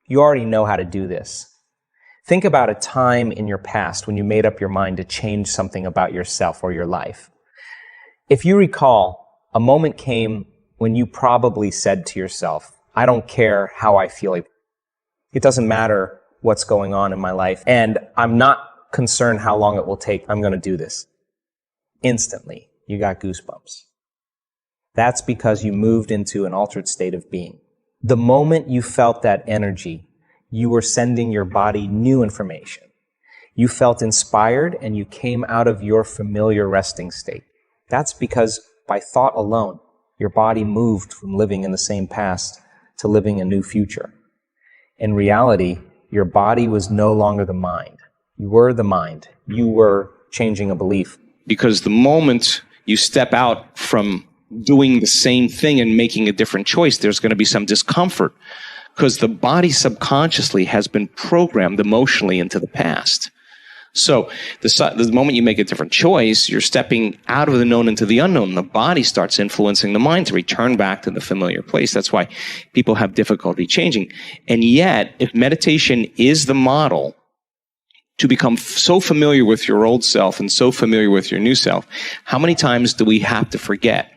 You already know how to do this. Think about a time in your past when you made up your mind to change something about yourself or your life. If you recall, a moment came when you probably said to yourself, I don't care how I feel. It doesn't matter what's going on in my life, and I'm not concerned how long it will take. I'm going to do this. Instantly, you got goosebumps. That's because you moved into an altered state of being. The moment you felt that energy, you were sending your body new information. You felt inspired and you came out of your familiar resting state. That's because by thought alone, your body moved from living in the same past to living a new future. In reality, your body was no longer the mind. You were the mind. You were changing a belief. Because the moment you step out from doing the same thing and making a different choice, there's going to be some discomfort because the body subconsciously has been programmed emotionally into the past. So the moment you make a different choice, you're stepping out of the known into the unknown. The body starts influencing the mind to return back to the familiar place. That's why people have difficulty changing. And yet, if meditation is the model to become so familiar with your old self and so familiar with your new self, how many times do we have to forget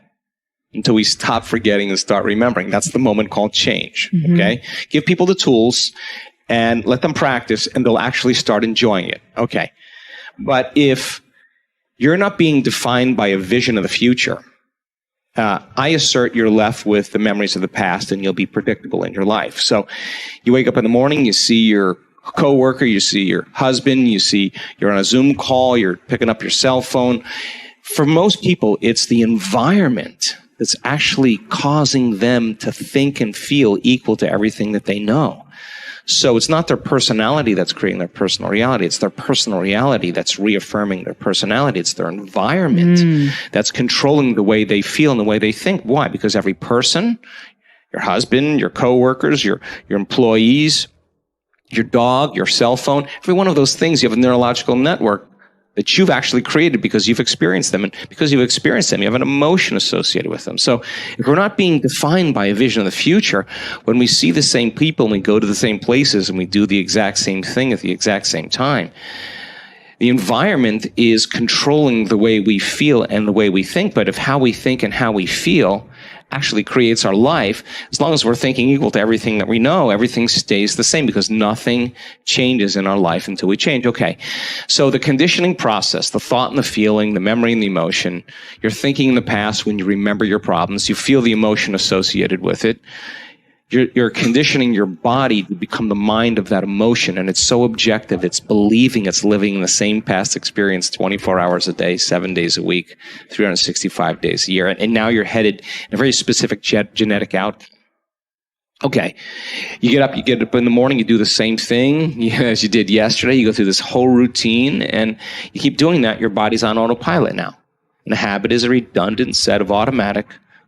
until we stop forgetting and start remembering? That's the moment called change, okay? Give people the tools and let them practice, and they'll actually start enjoying it, okay? But if you're not being defined by a vision of the future, I assert you're left with the memories of the past, and you'll be predictable in your life. So you wake up in the morning, you see your coworker, you see your husband, you see you're on a Zoom call, you're picking up your cell phone. For most people, it's the environment that's actually causing them to think and feel equal to everything that they know. So it's not their personality that's creating their personal reality. It's their personal reality that's reaffirming their personality. It's their environment that's controlling the way they feel and the way they think. Why? Because every person, your husband, your coworkers, your employees, your dog, your cell phone, every one of those things, you have a neurological network that you've actually created because you've experienced them. And because you've experienced them, you have an emotion associated with them. So if we're not being defined by a vision of the future, when we see the same people and we go to the same places and we do the exact same thing at the exact same time, the environment is controlling the way we feel and the way we think. But if how we think and how we feel actually creates our life, as long as we're thinking equal to everything that we know, everything stays the same because nothing changes in our life until we change. Okay, so the conditioning process, the thought and the feeling, the memory and the emotion, you're thinking in the past when you remember your problems, you feel the emotion associated with it. You're conditioning your body to become the mind of that emotion, and it's so objective. It's believing it's living in the same past experience 24 hours a day, 7 days a week, 365 days a year. And now you're headed in a very specific genetic outcome. Okay, you get up in the morning, you do the same thing as you did yesterday. You go through this whole routine, and you keep doing that. Your body's on autopilot now. And the habit is a redundant set of automatic,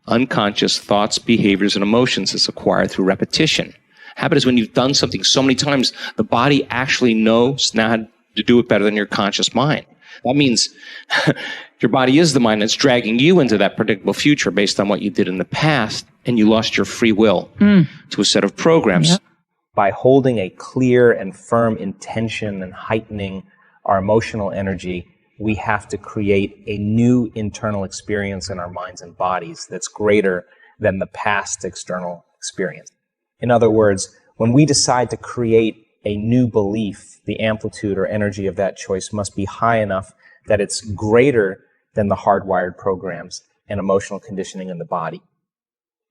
unconscious thoughts, behaviors, and emotions is acquired through repetition. Habit is when you've done something so many times, the body actually knows now how to do it better than your conscious mind. That means your body is the mind that's dragging you into that predictable future based on what you did in the past, and you lost your free will to a set of programs. Yep. By holding a clear and firm intention and heightening our emotional energy, we have to create a new internal experience in our minds and bodies that's greater than the past external experience. In other words, when we decide to create a new belief, the amplitude or energy of that choice must be high enough that it's greater than the hardwired programs and emotional conditioning in the body.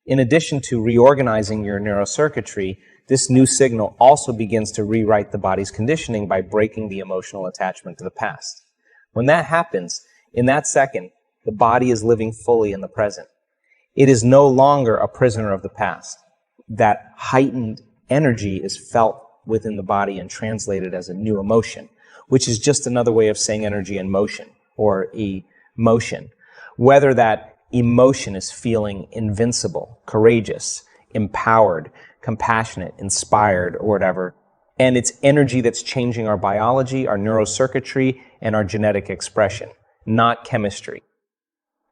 In addition to reorganizing your neurocircuitry, this new signal also begins to rewrite the body's conditioning by breaking the emotional attachment to the past. When that happens, in that second, the body is living fully in the present. It is no longer a prisoner of the past. That heightened energy is felt within the body and translated as a new emotion, which is just another way of saying energy in motion, or emotion. Whether that emotion is feeling invincible, courageous, empowered, compassionate, inspired, or whatever, and it's energy that's changing our biology, our neurocircuitry, and our genetic expression, not chemistry.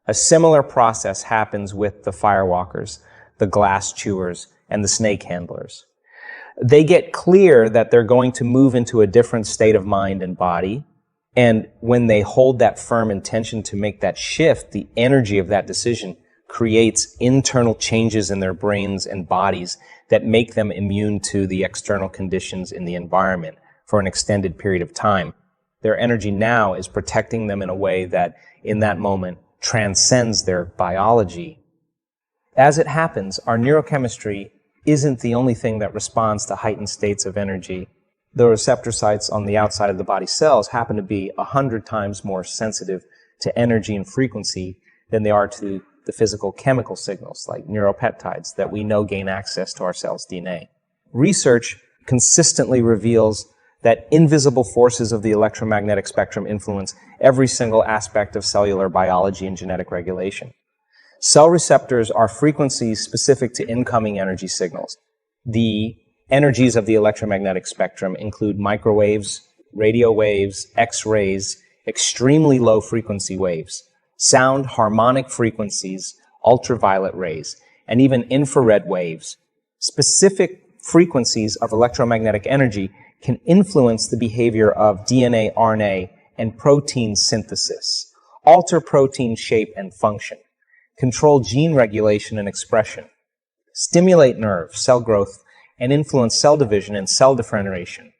A similar process happens with the firewalkers, the glass chewers, and the snake handlers. They get clear that they're going to move into a different state of mind and body. And when they hold that firm intention to make that shift, the energy of that decision creates internal changes in their brains and bodies that make them immune to the external conditions in the environment for an extended period of time. Their energy now is protecting them in a way that, in that moment, transcends their biology. As it happens, our neurochemistry isn't the only thing that responds to heightened states of energy. The receptor sites on the outside of the body cells happen to be 100 times more sensitive to energy and frequency than they are to the physical chemical signals like neuropeptides that we know gain access to our cell's DNA. Research consistently reveals that invisible forces of the electromagnetic spectrum influence every single aspect of cellular biology and genetic regulation. Cell receptors are frequencies specific to incoming energy signals. The energies of the electromagnetic spectrum include microwaves, radio waves, X-rays, extremely low frequency waves, sound harmonic frequencies, ultraviolet rays, and even infrared waves. Specific frequencies of electromagnetic energy can influence the behavior of DNA, RNA, and protein synthesis, alter protein shape and function, control gene regulation and expression, stimulate nerve cell growth, and influence cell division and cell differentiation,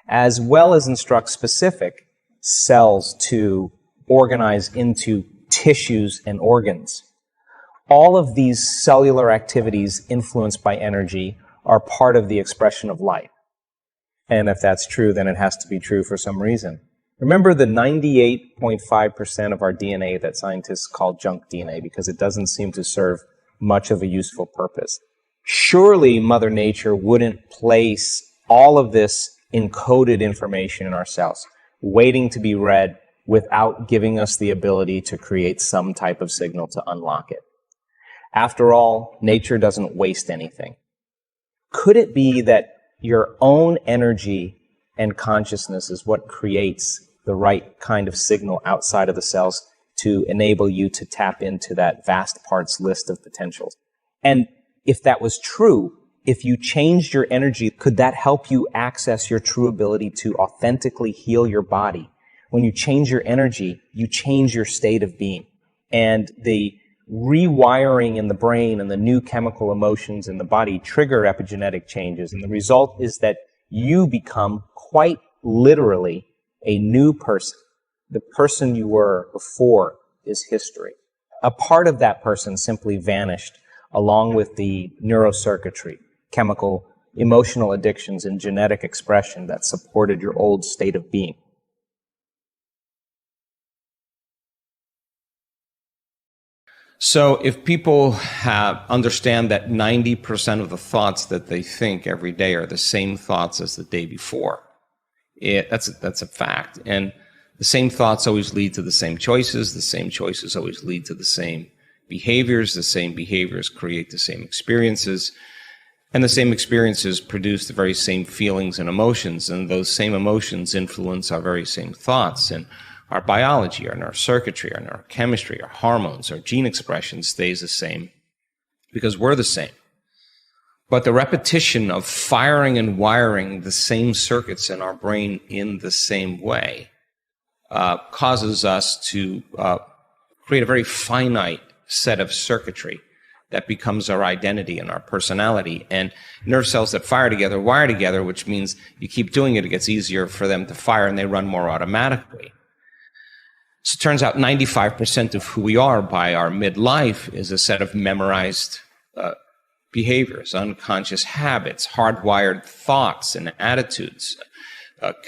as well as instruct specific cells to organize into tissues and organs. All of these cellular activities influenced by energy are part of the expression of life. And if that's true, then it has to be true for some reason. Remember the 98.5% of our DNA that scientists call junk DNA because it doesn't seem to serve much of a useful purpose. Surely Mother Nature wouldn't place all of this encoded information in our cells, waiting to be read without giving us the ability to create some type of signal to unlock it. After all, nature doesn't waste anything. Could it be that your own energy and consciousness is what creates the right kind of signal outside of the cells to enable you to tap into that vast parts list of potentials? And if that was true, if you changed your energy, could that help you access your true ability to authentically heal your body? When you change your energy, you change your state of being. And the rewiring in the brain and the new chemical emotions in the body trigger epigenetic changes. And the result is that you become quite literally a new person. The person you were before is history. A part of that person simply vanished along with the neurocircuitry, chemical, emotional addictions, and genetic expression that supported your old state of being. So if people understand that 90% of the thoughts that they think every day are the same thoughts as the day before, that's a fact. And the same thoughts always lead to the same choices. The same choices always lead to the same behaviors. The same behaviors create the same experiences. And the same experiences produce the very same feelings and emotions. And those same emotions influence our very same thoughts. And our biology, our circuitry, our neurochemistry, our hormones, our gene expression stays the same because we're the same. But the repetition of firing and wiring the same circuits in our brain in the same way causes us to create a very finite set of circuitry that becomes our identity and our personality. And nerve cells that fire together wire together, which means you keep doing it, it gets easier for them to fire and they run more automatically. So it turns out 95% of who we are by our midlife is a set of memorized behaviors, unconscious habits, hardwired thoughts and attitudes,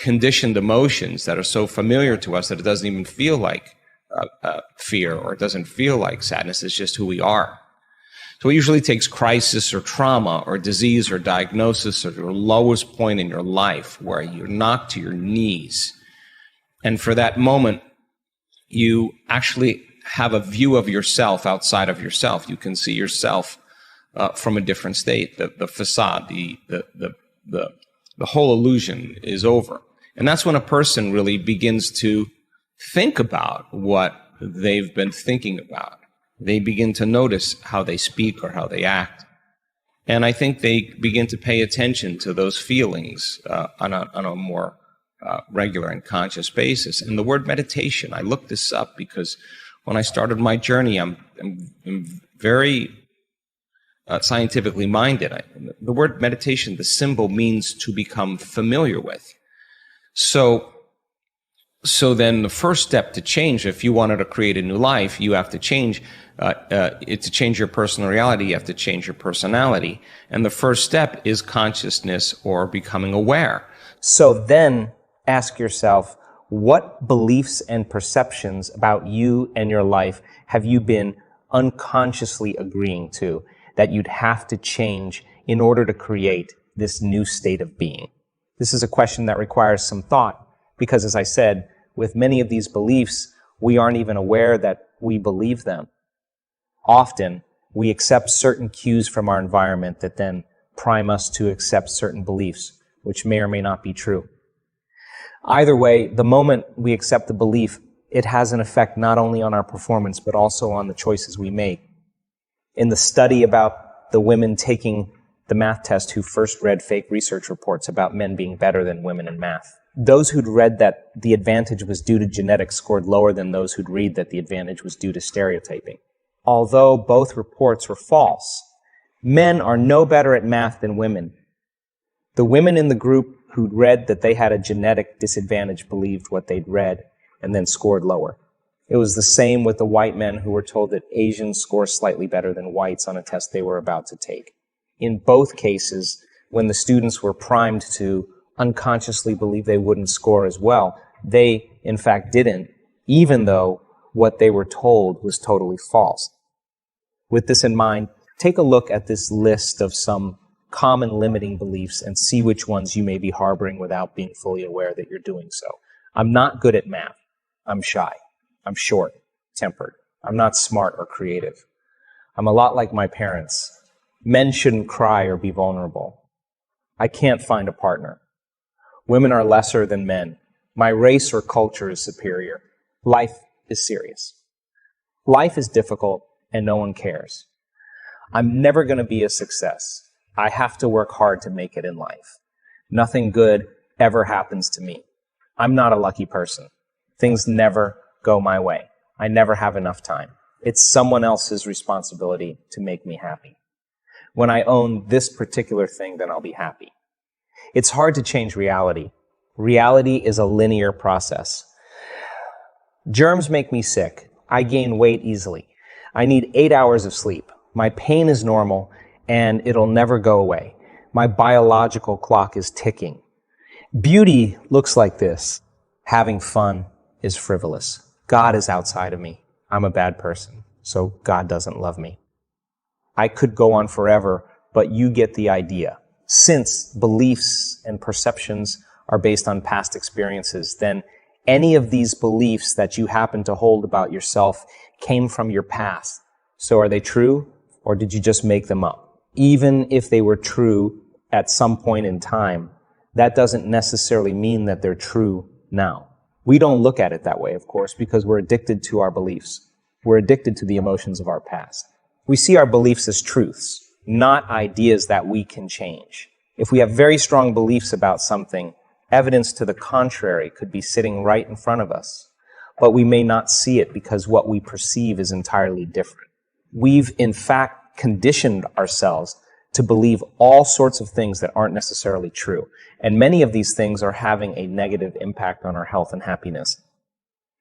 conditioned emotions that are so familiar to us that it doesn't even feel like fear or it doesn't feel like sadness. It's just who we are. So it usually takes crisis or trauma or disease or diagnosis or your lowest point in your life where you're knocked to your knees. And for that moment, you actually have a view of yourself outside of yourself. You can see yourself from a different state. The facade, the whole illusion is over. And that's when a person really begins to think about what they've been thinking about. They begin to notice how they speak or how they act. And I think they begin to pay attention to those feelings on a more regular and conscious basis. And the word meditation, I looked this up because when I started my journey, I'm very scientifically minded. The word meditation, the symbol means to become familiar with. So then the first step to change, if you wanted to create a new life, you have to change. To change your personal reality, you have to change your personality. And the first step is consciousness or becoming aware. So then ask yourself, what beliefs and perceptions about you and your life have you been unconsciously agreeing to that you'd have to change in order to create this new state of being? This is a question that requires some thought because, as I said, with many of these beliefs, we aren't even aware that we believe them. Often, we accept certain cues from our environment that then prime us to accept certain beliefs, which may or may not be true. Either way, the moment we accept the belief, it has an effect not only on our performance, but also on the choices we make. In the study about the women taking the math test who first read fake research reports about men being better than women in math, those who'd read that the advantage was due to genetics scored lower than those who'd read that the advantage was due to stereotyping. Although both reports were false, men are no better at math than women. The women in the group who'd read that they had a genetic disadvantage believed what they'd read and then scored lower. It was the same with the white men who were told that Asians score slightly better than whites on a test they were about to take. In both cases, when the students were primed to unconsciously believe they wouldn't score as well, they, in fact, didn't, even though what they were told was totally false. With this in mind, take a look at this list of some common limiting beliefs and see which ones you may be harboring without being fully aware that you're doing so. I'm not good at math. I'm shy. I'm short-tempered. I'm not smart or creative. I'm a lot like my parents. Men shouldn't cry or be vulnerable. I can't find a partner. Women are lesser than men. My race or culture is superior. Life is serious. Life is difficult and no one cares. I'm never going to be a success. I have to work hard to make it in life. Nothing good ever happens to me. I'm not a lucky person. Things never go my way. I never have enough time. It's someone else's responsibility to make me happy. When I own this particular thing, then I'll be happy. It's hard to change reality. Reality is a linear process. Germs make me sick. I gain weight easily. I need 8 hours of sleep. My pain is normal, and it'll never go away. My biological clock is ticking. Beauty looks like this. Having fun is frivolous. God is outside of me. I'm a bad person, so God doesn't love me. I could go on forever, but you get the idea. Since beliefs and perceptions are based on past experiences, then any of these beliefs that you happen to hold about yourself came from your past. So are they true, or did you just make them up? Even if they were true at some point in time, that doesn't necessarily mean that they're true now. We don't look at it that way, of course, because we're addicted to our beliefs. We're addicted to the emotions of our past. We see our beliefs as truths, not ideas that we can change. If we have very strong beliefs about something, evidence to the contrary could be sitting right in front of us, but we may not see it because what we perceive is entirely different. We've, in fact, conditioned ourselves to believe all sorts of things that aren't necessarily true. And many of these things are having a negative impact on our health and happiness.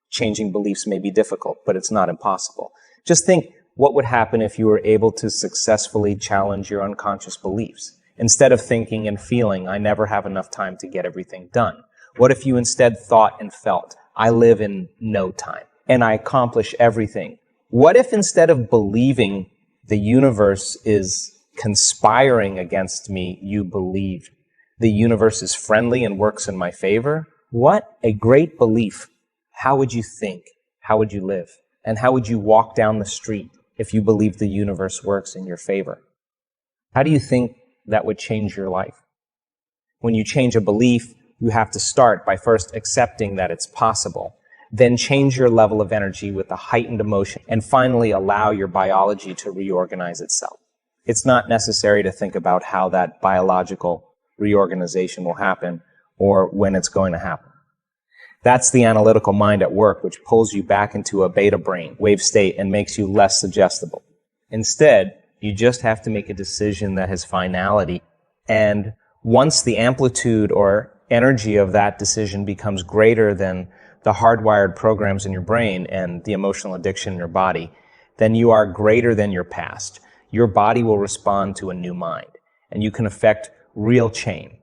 Changing beliefs may be difficult, but it's not impossible. Just think what would happen if you were able to successfully challenge your unconscious beliefs. Instead of thinking and feeling, I never have enough time to get everything done. What if you instead thought and felt, I live in no time and I accomplish everything? What if instead of believing the universe is conspiring against me, you believed the universe is friendly and works in my favor? What a great belief. How would you think? How would you live? And how would you walk down the street if you believed the universe works in your favor? How do you think that would change your life? When you change a belief, you have to start by first accepting that it's possible, then change your level of energy with a heightened emotion, and finally allow your biology to reorganize itself. it's not necessary to think about how that biological reorganization will happen or when it's going to happen. That's the analytical mind at work, which pulls you back into a beta brain wave state and makes you less suggestible. Instead, you just have to make a decision that has finality. And once the amplitude or energy of that decision becomes greater than the hardwired programs in your brain and the emotional addiction in your body, then you are greater than your past. Your body will respond to a new mind, and you can affect real change.